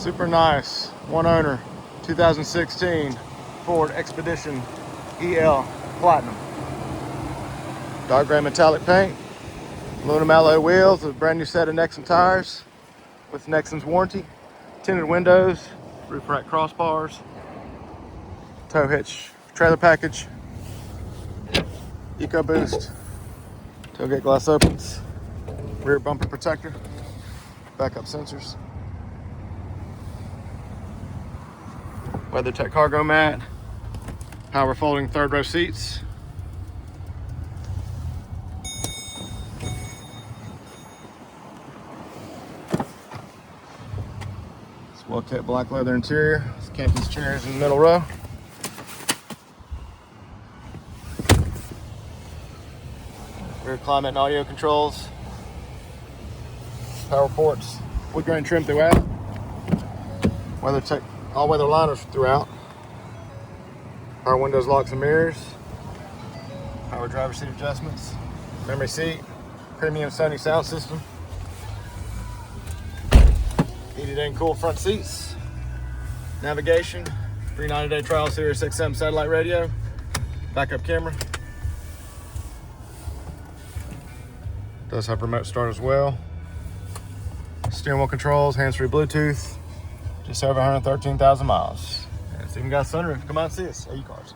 Super nice, one owner, 2016 Ford Expedition EL Platinum. Dark gray metallic paint, aluminum alloy wheels with a brand new set of Nexen tires with Nexen's warranty, tinted windows, roof rack crossbars, tow hitch trailer package, EcoBoost, tailgate glass opens, rear bumper protector, backup sensors, WeatherTech cargo mat, power folding third row seats, it's well kept black leather interior, it's camping chairs in the middle row. Rear climate and audio controls, power ports, wood grain trim throughout, WeatherTech all-weather liners throughout, power windows, locks and mirrors, power driver seat adjustments, memory seat, premium Sony sound system, heated and cooled front seats, navigation, free 90-day trial Sirius XM satellite radio, backup camera. Does have remote start as well. Steering wheel controls, hands-free Bluetooth, just over 113,000 miles. And it's even got a sunroof. Come out and see us. AU Cars.